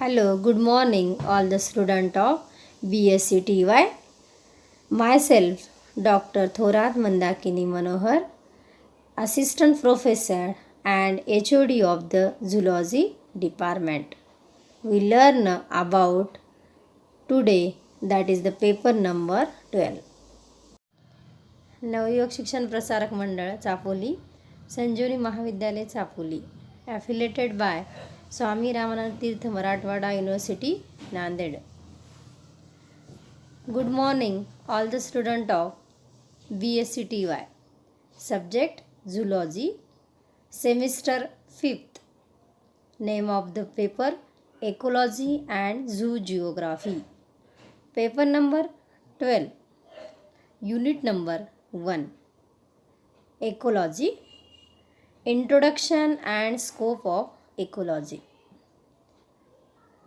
Hello, good morning, all the student of BSc TY. Myself, Dr. Thorat Mandakini Manohar, Assistant Professor and HOD of the Zoology Department. We learn about today, that is the paper number 12. नवयुवक शिक्षण प्रसारक मंडळ चापोली, संजीवनी महाविद्यालय Chapoli, affiliated by Swami Ramanand तीर्थ Marathwada university Nanded. Good morning, all the student of BSc TY. Subject Zoology, Semester 5th. Name of the paper Ecology and Zoo Geography. Paper number 12. Unit number 1. Ecology. Introduction and scope of ecology.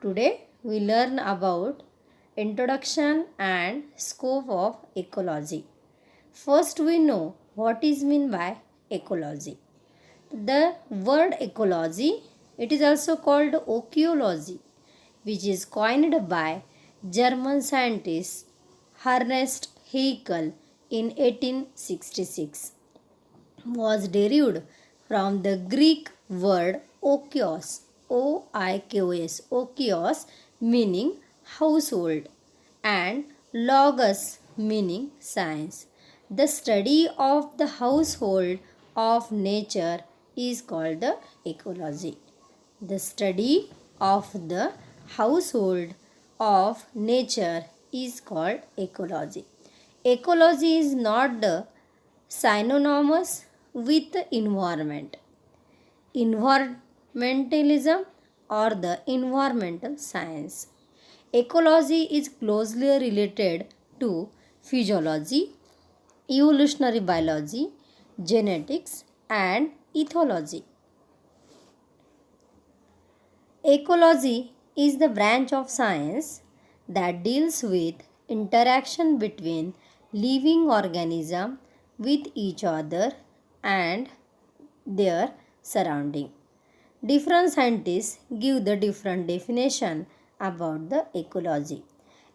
Today we learn about introduction and scope of ecology. First we know what is meant by ecology. The word ecology, it is also called oceology, which is coined by German scientist Ernst Haeckel in 1866, was derived from the Greek word oikos, O-I-K-O-S, oikos meaning household, and logos meaning science. The study of the household of nature is called the ecology. The study of the household of nature is called ecology. Ecology is not the synonymous with environment, environmentalism, or the environmental science. Ecology is closely related to physiology, evolutionary biology, genetics, and ethology. Ecology is the branch of science that deals with interaction between living organisms with each other and their surrounding. Different scientists give the different definition about the ecology.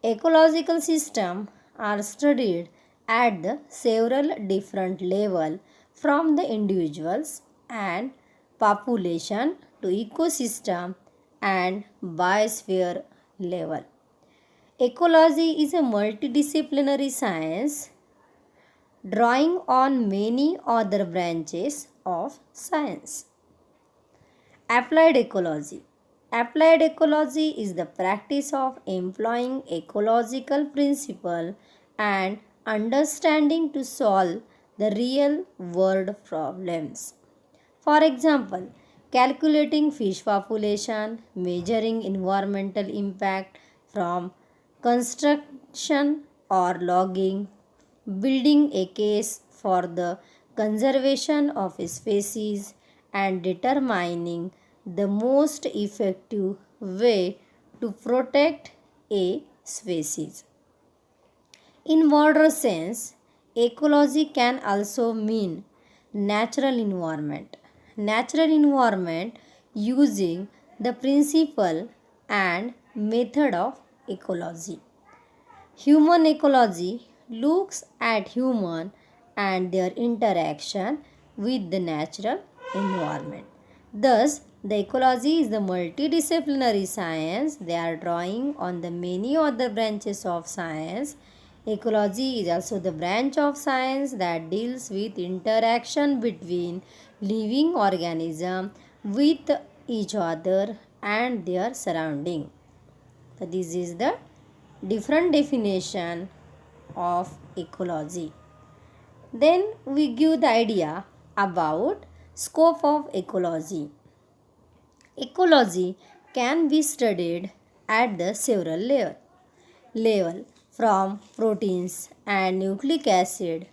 Ecological systems are studied at the several different level, from the individuals and population to ecosystem and biosphere level. Ecology is a multidisciplinary science drawing on many other branches of science. Applied ecology. Applied ecology is the practice of employing ecological principle and understanding to solve the real world problems. For example, calculating fish population, measuring environmental impact from construction or logging, building a case for the conservation of a species, and determining the most effective way to protect a species. In broader sense, ecology can also mean natural environment. Natural environment using the principle and method of ecology. Human ecology looks at human and their interaction with the natural environment. Thus, the ecology is the multidisciplinary science. They are drawing on the many other branches of science. Ecology is also the branch of science that deals with interaction between living organisms with each other and their surrounding. So this is the different definition of ecology. Then we give the idea about scope of ecology. Ecology can be studied at the several level, from proteins and nucleic acid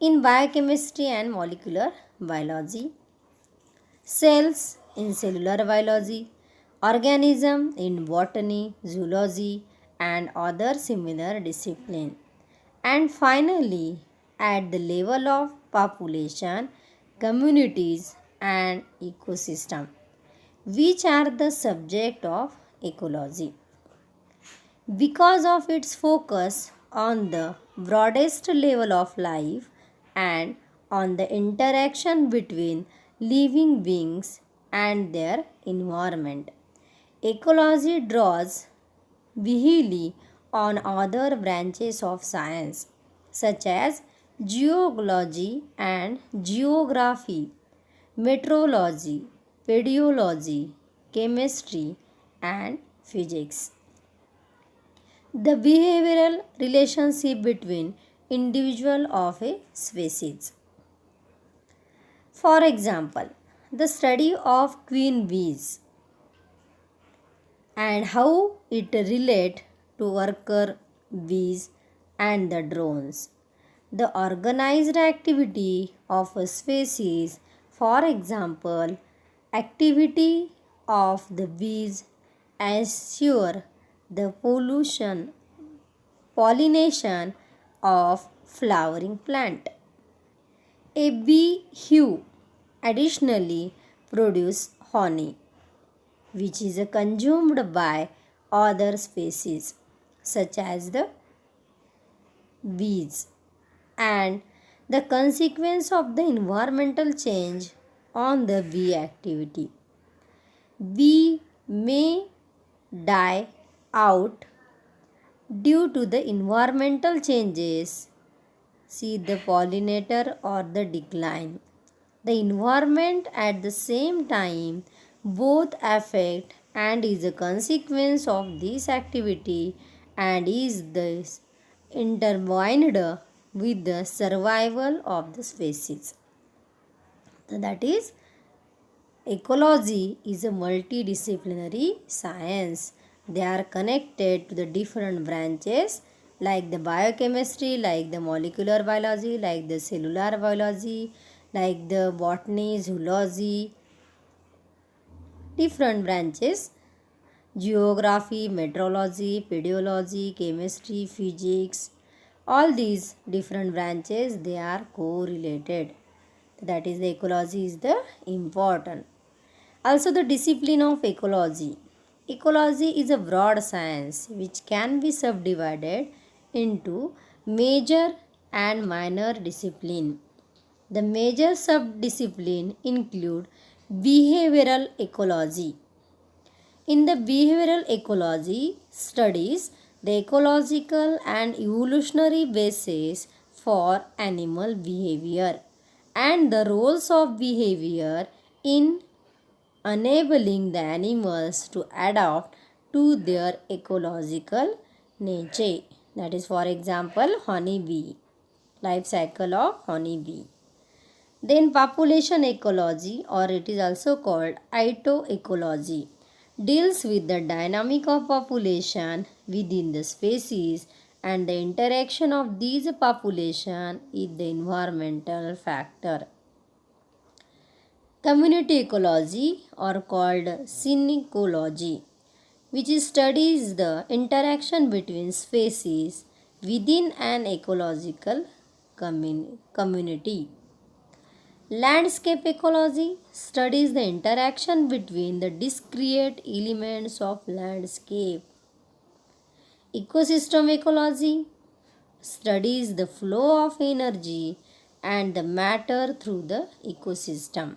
in biochemistry and molecular biology, cells in cellular biology, organism in botany, zoology, and other similar disciplines, and finally at the level of population, communities, and ecosystem, which are the subject of ecology. Because of its focus on the broadest level of life and on the interaction between living beings and their environment. Ecology draws heavily on other branches of science such as geology and geography, meteorology, pedology, chemistry, and physics. The behavioral relationship between individual of a species. For example, the study of queen bees and how it relate to worker bees and the drones. The organized activity of a species, for example, activity of the bees ensure the pollination of flowering plant. A bee hive additionally produce honey, which is consumed by other species such as the bees, and the consequence of the environmental change on the bee activity. Bee may die out due to the environmental changes, see the pollinator or the decline. The environment at the same time both affect and is a consequence of this activity and is thus intertwined with the survival of the species. That is, ecology is a multidisciplinary science. They are connected to the different branches like the biochemistry, like the molecular biology, like the cellular biology, like the botany, zoology, different branches, geography, meteorology, pedology, chemistry, physics, all these different branches, they are correlated. That is, the ecology is the important. Also, the discipline of ecology. Ecology is a broad science which can be subdivided into major and minor discipline. The major subdiscipline include behavioral ecology. In the behavioral ecology studies the ecological and evolutionary basis for animal behavior and the roles of behavior in enabling the animals to adapt to their ecological nature. That is, for example, honeybee, life cycle of honeybee. Then population ecology, or it is also called itoecology, deals with the dynamic of population within the species and the interaction of these population with the environmental factor. Community ecology, or called synecology, which studies the interaction between species within an ecological community. Landscape ecology studies the interaction between the discrete elements of landscape. Ecosystem ecology studies the flow of energy and the matter through the ecosystem.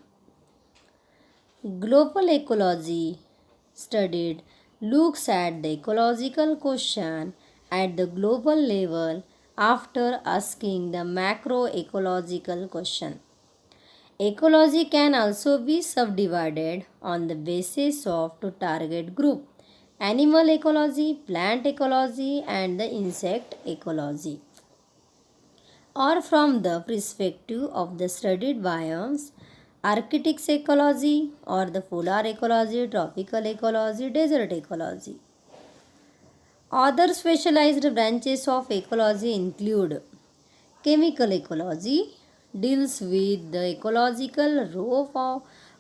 Global ecology looks at the ecological question at the global level after asking the macroecological question. Ecology can also be subdivided on the basis of two target group: animal ecology, plant ecology, and the insect ecology. Or from the perspective of the studied biomes, Arctic ecology or the polar ecology, tropical ecology, desert ecology. Other specialized branches of ecology include chemical ecology, deals with the ecological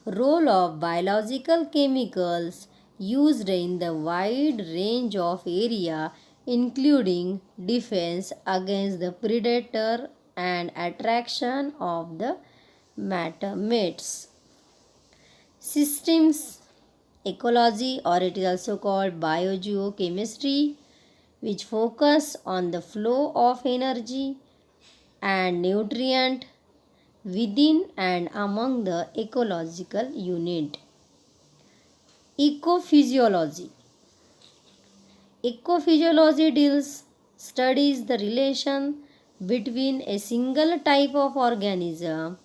role of biological chemicals used in the wide range of area including defense against the predator and attraction of the mates. Systems ecology, or it is also called biogeochemistry, which focus on the flow of energy and nutrient within and among the ecological unit. Ecophysiology. Ecophysiology studies the relation between a single type of organism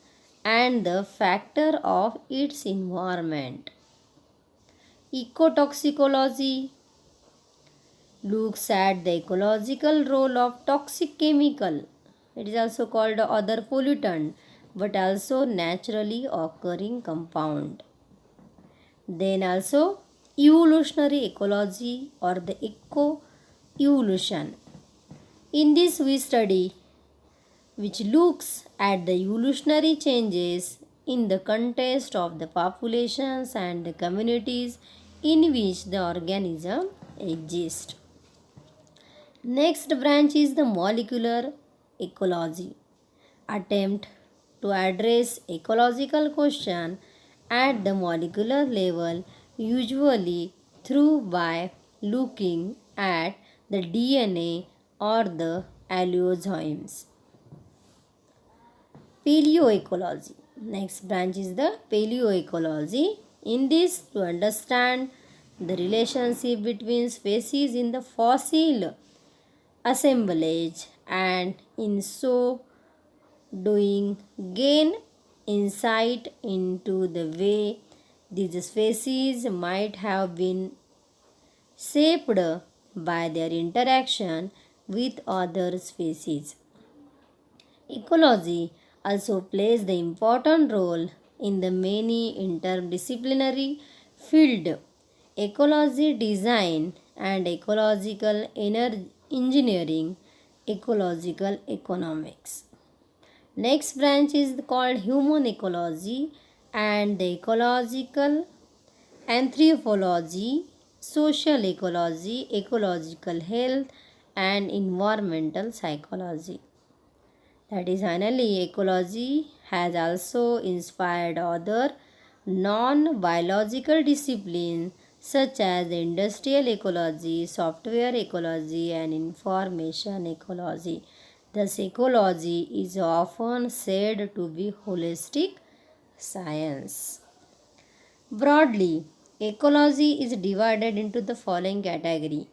and the factor of its environment. Ecotoxicology looks at the ecological role of toxic chemical. It is also called other pollutant, but also naturally occurring compound. Then also evolutionary ecology or the eco-evolution. In this we study which looks at the evolutionary changes in the context of the populations and the communities in which the organism exist. Next branch is the molecular ecology. Attempt to address ecological question at the molecular level, usually through by looking at the DNA or the allosomes. Paleoecology. Next branch is the paleoecology. In this, to understand the relationship between species in the fossil assemblage and in so doing gain insight into the way these species might have been shaped by their interaction with other species. Ecology also plays the important role in the many interdisciplinary field ecology design and ecological engineering, ecological economics. Next branch is called human ecology and the ecological anthropology, social ecology, ecological health, and environmental psychology. That is, finally, ecology has also inspired other non-biological disciplines such as industrial ecology, software ecology, and information ecology. Thus, ecology is often said to be holistic science. Broadly, ecology is divided into the following category: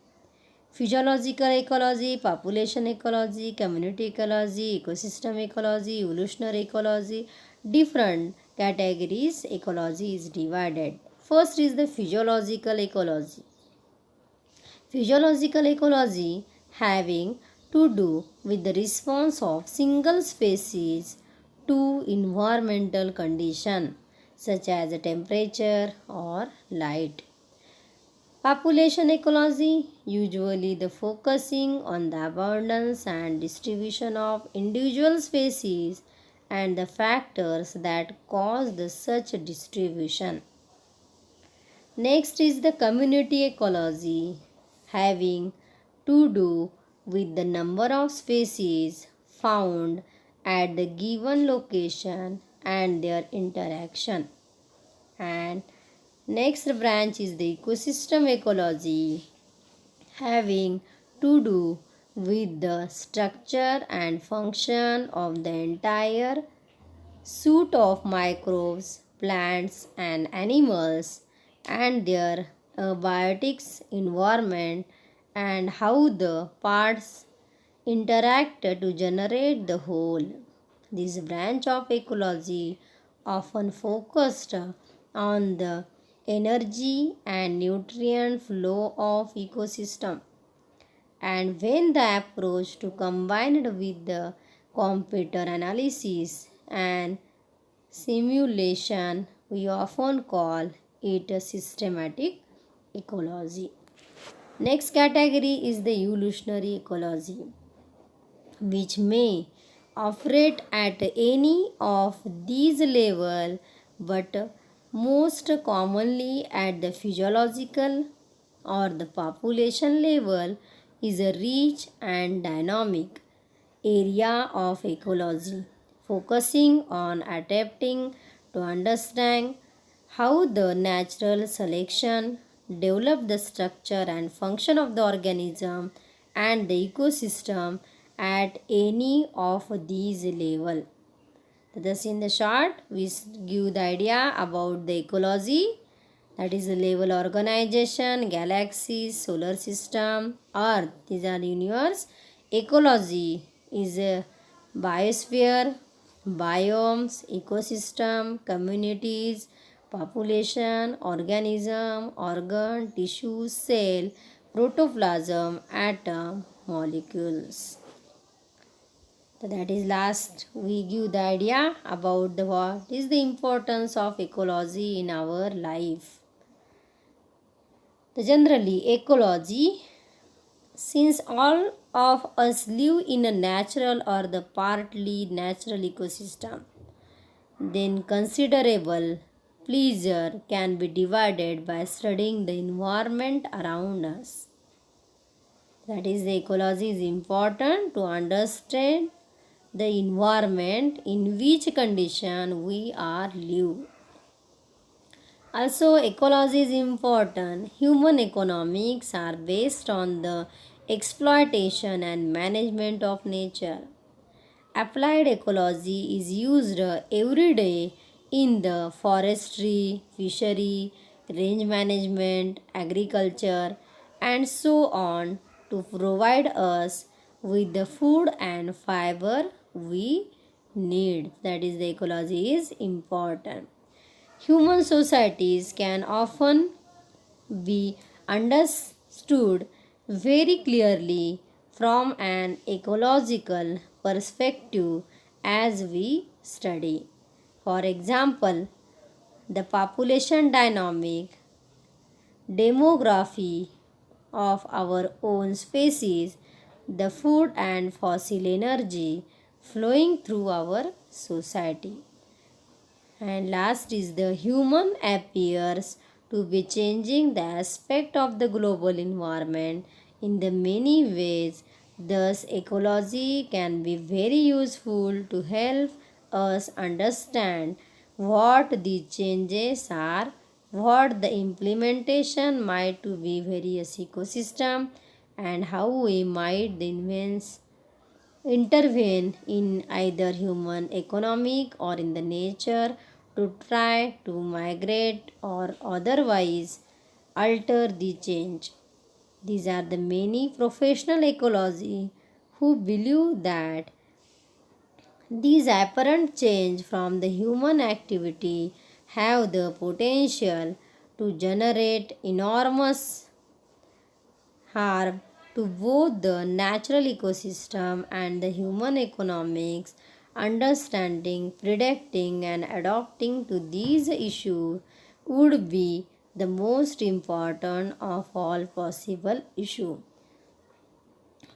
physiological ecology, population ecology, community ecology, ecosystem ecology, evolutionary ecology. Different categories ecology is divided. First is the physiological ecology. Physiological ecology having to do with the response of single species to environmental condition such as temperature or light. Population ecology usually the focusing on the abundance and distribution of individual species and the factors that cause the such distribution. Next is the community ecology having to do with the number of species found at the given location and their interaction. And next branch is the ecosystem ecology having to do with the structure and function of the entire suite of microbes, plants and animals and their biotics environment and how the parts interact to generate the whole. This branch of ecology often focused on the energy and nutrient flow of ecosystem, and when the approach to combined with the computer analysis and simulation, we often call it a systematic ecology. Next category is the evolutionary ecology, which may operate at any of these levels but most commonly at the physiological or the population level, is a rich and dynamic area of ecology focusing on adapting to understand how the natural selection developed the structure and function of the organism and the ecosystem at any of these level. Thus, in the short, we give the idea about the ecology, that is the level organization, galaxies, solar system, earth, these are universe. Ecology is a biosphere, biomes, ecosystem, communities, population, organism, organ, tissue, cell, protoplasm, atom, molecules. So that is last we give the idea about the what is the importance of ecology in our life. So generally ecology, since all of us live in a natural or the partly natural ecosystem, then considerable pleasure can be divided by studying the environment around us. That is, the ecology is important to understand the environment in which condition we are live. Also, ecology is important. Human economics are based on the exploitation and management of nature. Applied ecology is used every day in the forestry, fishery, range management, agriculture, and so on to provide us with the food and fiber we need. That is, the ecology is important. Human societies can often be understood very clearly from an ecological perspective as we study. For example, the population dynamic, demography of our own species, the food and fossil energy flowing through our society. And last is the human appears to be changing the aspect of the global environment in the many ways. Thus, ecology can be very useful to help us understand what the changes are, what the implementation might to be various ecosystem, and how we might intervene in either human economic or in the nature to try to migrate or otherwise alter the change. These are the many professional ecology who believe that these apparent change from the human activity have the potential to generate enormous harm to both the natural ecosystem and the human economics. Understanding, predicting, and adapting to these issues would be the most important of all possible issues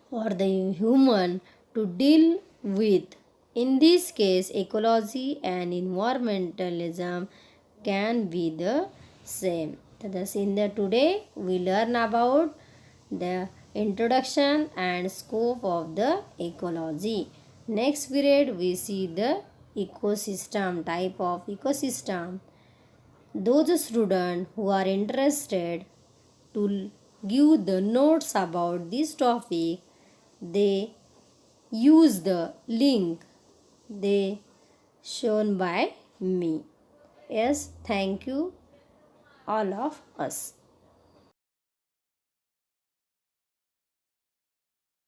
for the human to deal with. In this case, ecology and environmentalism can be the same. Thus, in the today we learn about the introduction and scope of the ecology. Next period we see the ecosystem, type of ecosystem. Those students who are interested to give the notes about this topic, they use the link they shown by me. Yes, thank you all of us.